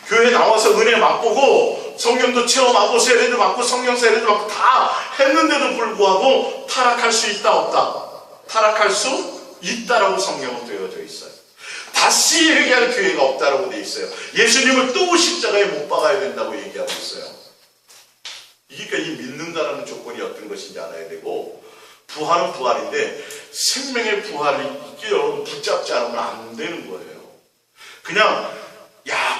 교회 나와서 은혜 맛보고 성령도 체험하고 세례도 받고 성령 세례도 받고 다 했는데도 불구하고 타락할 수 있다 없다? 타락할 수 있다라고 성경은 되어져 있어요. 다시 회개할 기회가 없다라고 되어 있어요. 예수님을 또 십자가에 못 박아야 된다고 얘기하고 있어요. 그러니까 이 믿는다라는 조건이 어떤 것인지 알아야 되고, 부활은 부활인데 생명의 부활이 여러분 붙잡지 않으면 안 되는 거예요. 그냥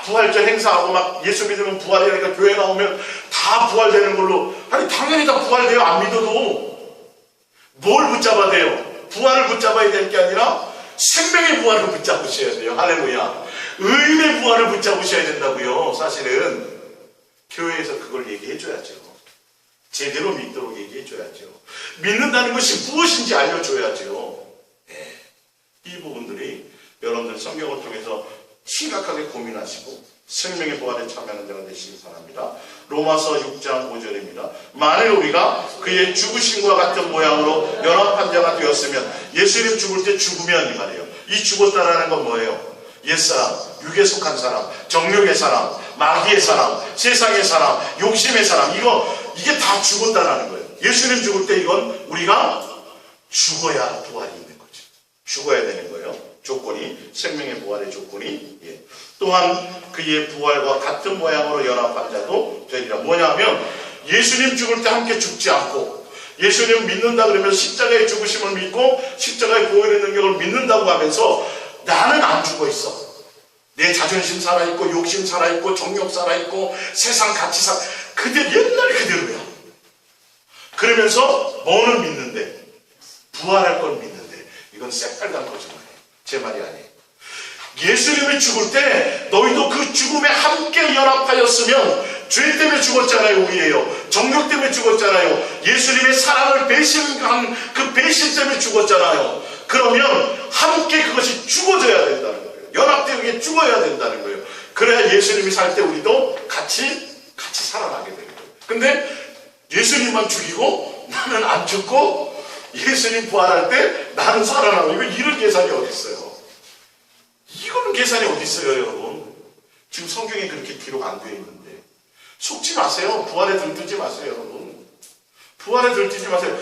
부활절 행사하고 막 예수 믿으면 부활이라니까 교회 나오면 다 부활되는 걸로, 아니 당연히 다 부활돼요. 안 믿어도. 뭘 붙잡아야 돼요? 부활을 붙잡아야 될 게 아니라 생명의 부활을 붙잡으셔야 돼요. 할렐루야. 의인의 부활을 붙잡으셔야 된다고요. 사실은 교회에서 그걸 얘기해 줘야죠. 제대로 믿도록 얘기해 줘야죠. 믿는다는 것이 무엇인지 알려줘야죠. 네. 이 부분들이 여러분들 성경을 통해서 심각하게 고민하시고 생명의 부활에 참여하는 자가 되시기 바랍니다. 로마서 6장 5절입니다. 만일 우리가 그의 죽으심과 같은 모양으로 연합한 자가 되었으면, 예수님 죽을 때 죽으면 이 말이에요. 이 죽었다라는 건 뭐예요? 옛사람, 육에 속한 사람, 정욕의 사람, 마귀의 사람, 세상의 사람, 욕심의 사람, 이게 다 죽었다라는 거예요. 예수님 죽을 때 이건 우리가 죽어야 부활이 있는 거죠. 죽어야 되는 거예요. 조건이, 생명의 부활의 조건이. 또한 그의 부활과 같은 모양으로 연합한 자도 되리라. 뭐냐면 예수님 죽을 때 함께 죽지 않고, 예수님 믿는다 그러면 십자가의 죽으심을 믿고 십자가의 보혈의 능력을 믿는다고 하면서 나는 안 죽어 있어. 내 자존심 살아있고, 욕심 살아있고, 정욕 살아있고, 세상 가치 옛날 그대로야. 그러면서 뭐는 믿는데, 부활할 걸 믿는데, 이건 새빨간 거짓말이에요. 제 말이 아니에요. 예수님이 죽을 때 너희도 그 죽음에 함께 연합하였으면, 죄 때문에 죽었잖아요. 우리예요. 정욕 때문에 죽었잖아요. 예수님의 사랑을 배신한 그 배신 때문에 죽었잖아요. 그러면 함께 그것이 죽어져야 된다는 거예요. 연합되게 죽어야 된다는 거예요. 그래야 예수님이 살 때 우리도 같이 살아나게 되는 거예요. 근데 예수님만 죽이고 나는 안 죽고, 예수님 부활할 때 나는 살아나고, 이런 계산이 어디 있어요? 이거는 계산이 어디 있어요, 여러분? 지금 성경에 그렇게 기록 안 되어 있는데. 속지 마세요. 부활에 들뜨지 마세요, 여러분. 부활에 들뜨지 마세요.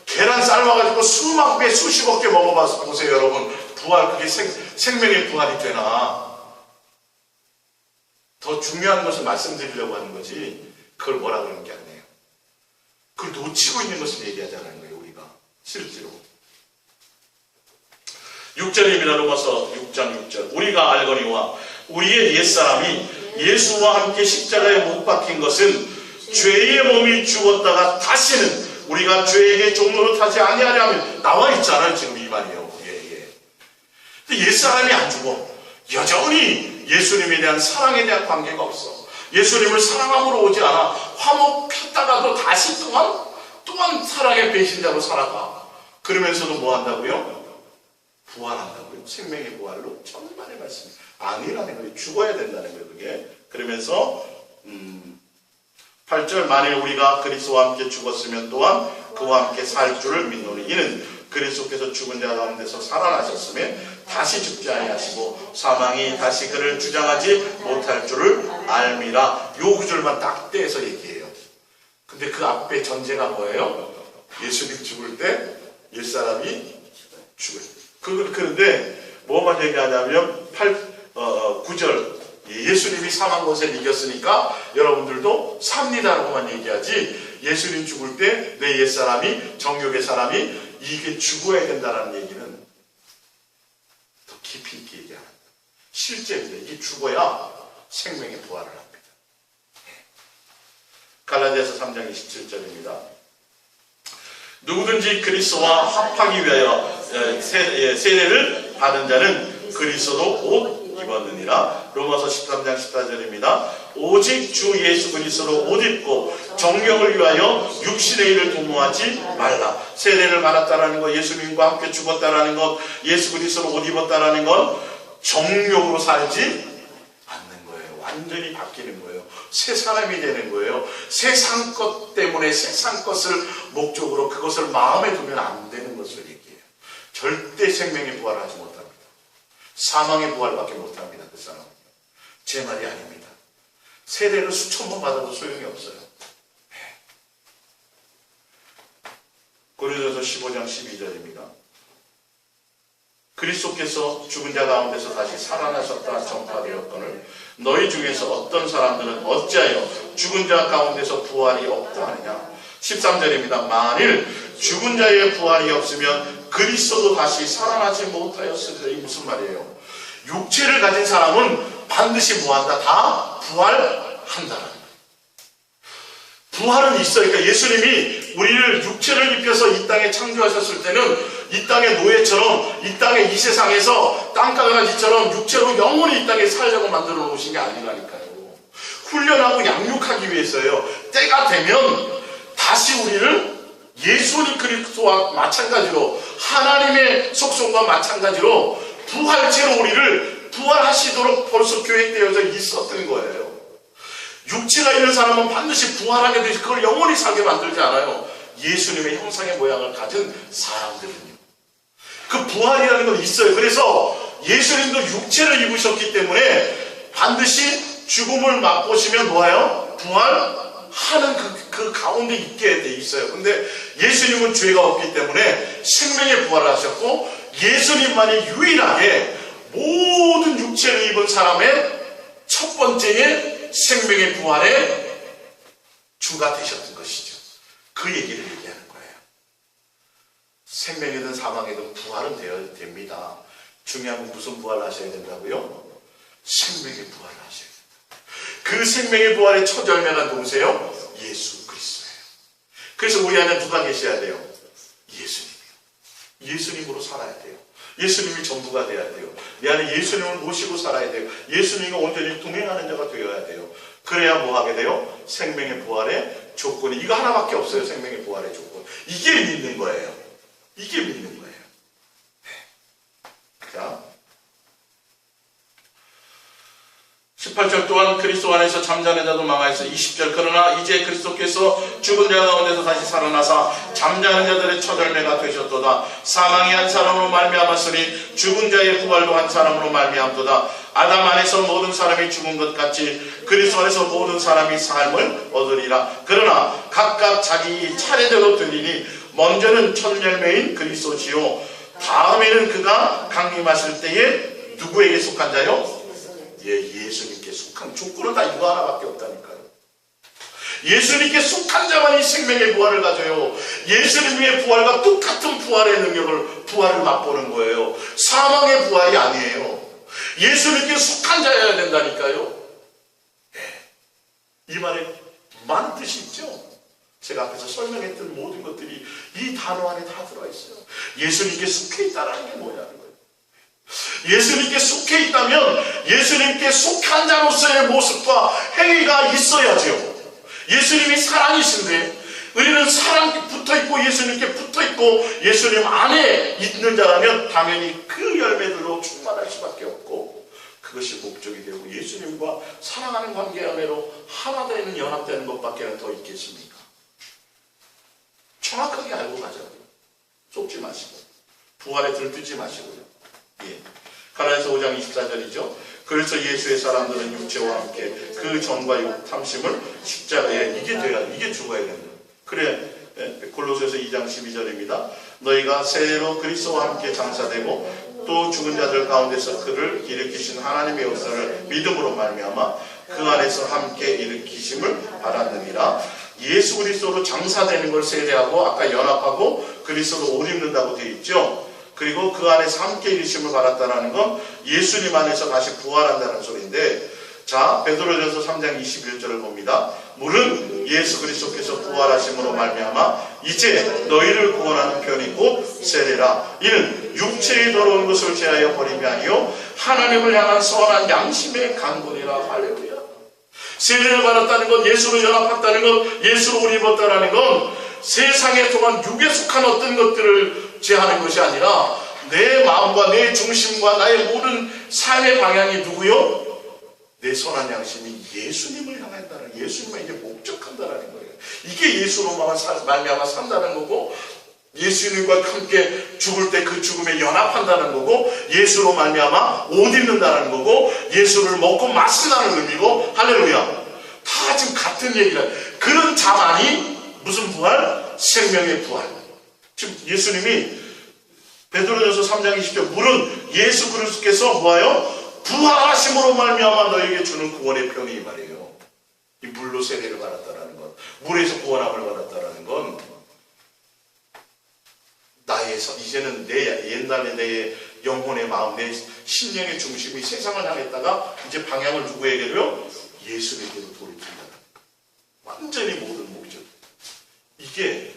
계란 삶아가지고 수만 개, 수십억 개 먹어봐서 보세요, 여러분. 부활, 그게 생명의 부활이 되나? 더 중요한 것을 말씀드리려고 하는 거지, 그걸 뭐라 그러는 게 아니에요. 그걸 놓치고 있는 것을 얘기하자는 거예요, 우리가. 실제로. 6절입니다. 로마서 6장 6절. 우리가 알거니와 우리의 옛사람이 예수와 함께 십자가에 못 박힌 것은 죄의 몸이 죽었다가 다시는 우리가 죄에게 종로를 타지 아니하려 하면, 나와 있잖아요. 지금 이 말이에요. 근데 옛사람이 안 죽어. 여전히 예수님에 대한 사랑에 대한 관계가 없어. 예수님을 사랑함으로 오지 않아. 화목했다가도 다시 또한 사랑의 배신자로 살아가. 그러면서도 뭐 한다고요? 부활한다고요. 생명의 부활로 천만의 말씀이 아니라는 거예요. 죽어야 된다는 거예요. 그게. 그러면서 8절 만일 우리가 그리스도와 함께 죽었으면 또한 그와 함께 살 줄을 믿노니 이는 그리스도께서 죽은 자 가운데서 살아나셨으면 다시 죽지 아니하시고 사망이 다시 그를 주장하지 못할 줄을 알미라. 요 구절만 딱 떼서 얘기해요. 근데 그 앞에 전제가 뭐예요? 예수님 죽을 때 옛사람이 죽을 때. 그런데 뭐만 얘기하냐면 9절 예수님이 사망 권세를 이겼으니까 여러분들도 삽니다라고만 얘기하지, 예수님 죽을 때 내 옛사람이, 정욕의 사람이 이게 죽어야 된다는 얘기는 더 깊이 있게 얘기합니다. 실제입니다. 이게 죽어야 생명의 부활을 합니다. 갈라디아서 3장 27절입니다. 누구든지 그리스도와 합하기 위하여 세례를 받은 자는 그리스도도 옷 입었느니라. 로마서 13장 14절입니다. 오직 주 예수 그리스도로 옷 입고 정령을 위하여 육신의 일을 도모하지 말라. 세례를 받았다라는 것, 예수님과 함께 죽었다라는 것, 예수 그리스도로 옷 입었다라는 것, 정령으로 살지 않는 거예요. 완전히 바뀌는 거예요. 새 사람이 되는 거예요. 세상 것 때문에 세상 것을 목적으로 그것을 마음에 두면 안 되는 것을 얘기해요. 절대 생명의 부활을 하지 못합니다. 사망의 부활밖에 못합니다. 그 사람은. 제 말이 아닙니다. 세례를 수천 번 받아도 소용이 없어요. 고린도서 15장 12절입니다. 그리스도께서 죽은 자 가운데서 다시 살아나셨다 전파되었거늘 너희 중에서 어떤 사람들은 어찌하여 죽은 자 가운데서 부활이 없다 하느냐. 13절입니다. 만일 죽은 자의 부활이 없으면 그리스도도 다시 살아나지 못하였으리라. 이 무슨 말이에요? 육체를 가진 사람은 반드시 뭐한다? 다 부활한다는 거예요. 부활은 있어요. 그러니까 예수님이 우리를 육체를 입혀서 이 땅에 창조하셨을 때는 이 땅의 노예처럼, 이 땅의 이 세상에서 땅강아지처럼 육체로 영원히 이 땅에 살려고 만들어 놓으신 게 아니라니까요. 훈련하고 양육하기 위해서요. 때가 되면 다시 우리를 예수님 그리스도와 마찬가지로, 하나님의 속성과 마찬가지로 부활체로 우리를 부활하시도록 벌써 계획되어져 있었던 거예요. 육체가 있는 사람은 반드시 부활하게 되지 그걸 영원히 살게 만들지 않아요. 예수님의 형상의 모양을 가진 사람들은요. 그 부활이라는 건 있어요. 그래서 예수님도 육체를 입으셨기 때문에 반드시 죽음을 맛보시면 뭐예요? 부활하는 그 가운데 있게 돼 있어요. 근데 예수님은 죄가 없기 때문에 생명의 부활을 하셨고, 예수님만이 유일하게 모든 육체를 입은 사람의 첫 번째의 생명의 부활의 주가 되셨던 것이죠. 그 얘기를 얘기하는 거예요. 생명이든 사망이든 부활은 되어야 됩니다. 중요한 건 무슨 부활을 하셔야 된다고요? 생명의 부활을 하셔야 된다. 그 생명의 부활의 첫 열매가 누구세요? 예수 그리스도예요. 그래서 우리 안에 누가 계셔야 돼요? 예수님이요. 예수님으로 살아야 돼요. 예수님이 전부가 돼야 돼요. 내 안에 예수님을 모시고 살아야 돼요. 예수님과 온전히 동행하는 자가 되어야 돼요. 그래야 뭐 하게 돼요? 생명의 부활의 조건이 이거 하나밖에 없어요. 생명의 부활의 조건. 이게 믿는 거예요. 이게 믿는 거예요. 자, 18절 또한 그리스도 안에서 잠자는 자도 망하였어. 20절 그러나 이제 그리스도께서 죽은 자 가운데서 다시 살아나사 잠자는 자들의 첫 열매가 되셨도다. 사망이 한 사람으로 말미암았으니 죽은 자의 부활도 한 사람으로 말미암도다. 아담 안에서 모든 사람이 죽은 것 같이 그리스도 안에서 모든 사람이 삶을 얻으리라. 그러나 각각 자기 차례대로 되리니 먼저는 첫 열매인 그리스도지요 다음에는 그가 강림하실 때에 누구에게 속한 자요? 예수님께 속한. 조건은 다 이거 하나밖에 없다니까요. 예수님께 속한 자만이 생명의 부활을 가져요. 예수님의 부활과 똑같은 부활의 능력을, 부활을 맛보는 거예요. 사망의 부활이 아니에요. 예수님께 속한 자여야 된다니까요. 이 말에 많은 뜻이 있죠. 제가 앞에서 설명했던 모든 것들이 이 단어 안에 다 들어있어요. 예수님께 속해 있다는 게 뭐냐는 거예요. 예수님께 속해 있다면 예수님께 속한 자로서의 모습과 행위가 있어야죠. 예수님이 사랑이신데 우리는 사랑에 붙어있고 예수님께 붙어있고 예수님 안에 있는 자라면 당연히 그 열매들로 충만할 수밖에 없고 그것이 목적이 되고 예수님과 사랑하는 관계 안에로 하나 되는 연합되는 것밖에 더 있겠습니까? 정확하게 알고 가자고요. 속지 마시고 부활에 들뜨지 마시고요. 예. 가라에서 5장 24절이죠. 그래서 예수의 사람들은 육체와 함께 그 정과 욕 탐심을 십자가에 이게 죽어야 된다. 그래 골로새서 2장 12절입니다. 너희가 새로 그리스도와 함께 장사되고 또 죽은 자들 가운데서 그를 일으키신 하나님의 역사를 믿음으로 말미암아 그 안에서 함께 일으키심을 받았느니라. 예수 그리스도로 장사되는 걸 세대하고 아까 연합하고 그리스도로 옷 입는다고 되어 있죠. 그리고 그 안에서 함께 일으키심을 받았다는 건 예수님 안에서 다시 부활한다는 소리인데, 자 베드로전서 3장 21절을 봅니다. 물은 예수 그리스도께서 부활하심으로 말미암아 이제 너희를 구원하는 편이 곧 세례라. 이는 육체의 더러운 것을 제하여 버림이 아니요 하나님을 향한 선한 양심의 강군이라. 할렐루야. 세례를 받았다는 건, 예수로 연합했다는 건, 예수로 옷 입었다는 건 세상에 동안 육에 속한 어떤 것들을 제하는 것이 아니라 내 마음과 내 중심과 나의 모든 삶의 방향이 누구요? 내 선한 양심이 예수님을 향한다는, 예수님만 이제 목적한다는 거예요. 이게 예수로 말미암아 산다는 거고, 예수님과 함께 죽을 때 그 죽음에 연합한다는 거고, 예수로 말미암아 옷 입는다는 거고, 예수를 먹고 마신다는 의미고, 할렐루야. 다 지금 같은 얘기라. 그런 자만이 무슨 부활? 생명의 부활. 지금 예수님이 베드로전서 3장 20절 물은 예수 그리스도께서 뭐예요? 부활하심으로 말미암아 너에게 주는 구원의 편이 이 말이에요. 이 물로 세례를 받았다라는 것, 물에서 구원함을 받았다라는 건 이제는 옛날에 내 영혼의 마음, 내 심령의 중심이 세상을 향했다가 이제 방향을 누구에게로요? 예수에게로 돌이킨다. 완전히 모든 목적. 이게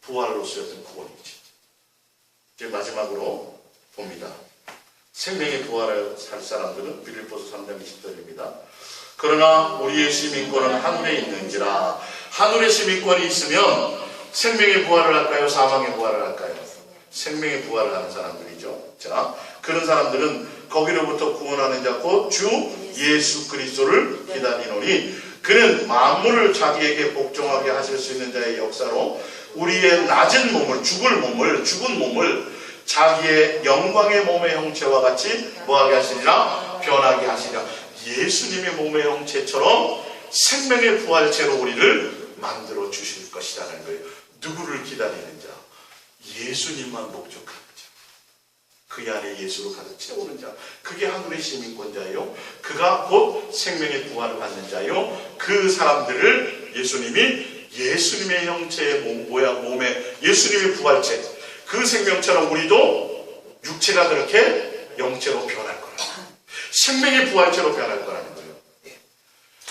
부활로서의 어떤 구원이지. 이제 마지막으로 봅니다. 생명의 부활을 살 사람들은 빌립보서 3장 20절입니다. 그러나 우리의 시민권은 하늘에 있는지라. 하늘의 시민권이 있으면 생명의 부활을 할까요? 사망의 부활을 할까요? 생명의 부활을 하는 사람들이죠. 자, 그런 사람들은 거기로부터 구원하는 자 곧 주 예수 그리스도를 기다리노니 그는 만물을 자기에게 복종하게 하실 수 있는 자의 역사로 우리의 낮은 몸을, 죽은 몸을 자기의 영광의 몸의 형체와 같이 뭐하게 하시리라? 변하게 하시리라. 예수님의 몸의 형체처럼 생명의 부활체로 우리를 만들어 주실 것이라는 거예요. 누구를 기다리는 자? 예수님만 목적하는 자. 그 안에 예수로 가득 채우는 자. 그게 하늘의 시민권자예요. 그가 곧 생명의 부활을 받는 자요. 그 사람들을 예수님의 형체의 몸의 예수님의 부활체, 그 생명처럼 우리도 육체가 그렇게 영체로 변할 거라. 생명의 부활체로 변할 거라는 거예요.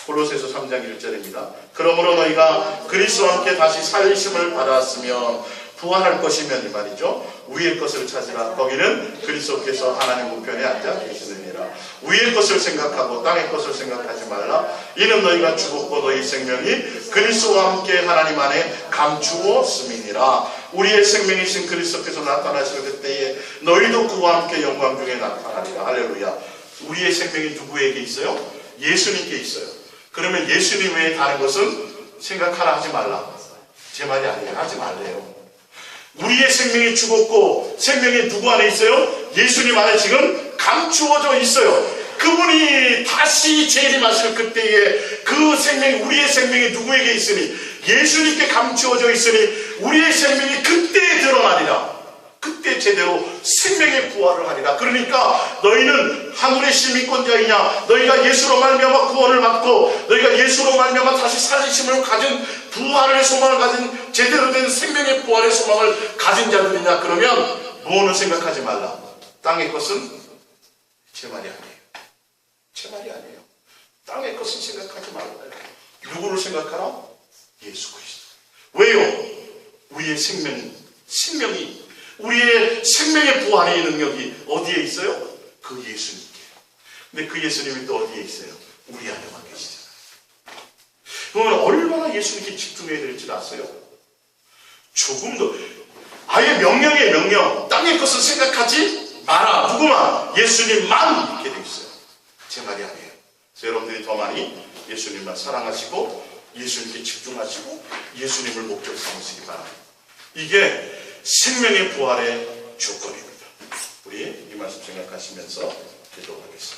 골로새서 3장 1절입니다. 그러므로 너희가 그리스도와 함께 다시 살리심을 받았으면 부활할 것이면 이 말이죠. 위의 것을 찾으라. 거기는 그리스도께서 하나님 우편에 앉아 계시느니라. 위의 것을 생각하고 땅의 것을 생각하지 말라. 이는 너희가 죽었고 너희 생명이 그리스도와 함께 하나님 안에 감추었음이니라. 우리의 생명이신 그리스도께서 나타나실 그때에 너희도 그와 함께 영광 중에 나타나리라. 할렐루야. 우리의 생명이 누구에게 있어요? 예수님께 있어요. 그러면 예수님 외에 다른 것은 생각하라 하지 말라. 제 말이 아니에요. 하지 말래요. 우리의 생명이 죽었고 생명이 누구 안에 있어요? 예수님 안에 지금 감추어져 있어요. 그분이 다시 재림하실 그때에 그 생명이, 우리의 생명이 누구에게 있으니? 예수님께 감추어져 있으니 우리의 생명이 그때 드러나리라. 그때 제대로 생명의 부활을 하리라. 그러니까 너희는 하늘의 시민권자이냐? 너희가 예수로 말미암아 구원을 받고 너희가 예수로 말미암아 다시 살리심을 가진 부활의 소망을 가진 제대로 된 생명의 부활의 소망을 가진 자들이냐? 그러면 무엇을 생각하지 말라. 땅의 것은 제 말이 아니에요. 제 말이 아니에요. 땅의 것은 생각하지 말라. 누구를 생각하라? 예수 그리스도. 왜요? 우리의 생명이 우리의 생명의 부활의 능력이 어디에 있어요? 그 예수님께. 근데 그 예수님이 또 어디에 있어요? 우리 안에만 계시잖아요. 그러면 얼마나 예수님께 집중해야 될지 아세요? 조금 더 아예 명령이에요. 명령. 땅의 것을 생각하지 마라. 누구만? 예수님만 이렇게 돼 있어요. 제 말이 아니에요. 그래서 여러분들이 더 많이 예수님만 사랑하시고 예수님께 집중하시고 예수님을 목적 삼으시기 바랍니다. 이게 생명의 부활의 조건입니다. 우리 이 말씀 생각하시면서 기도하겠습니다.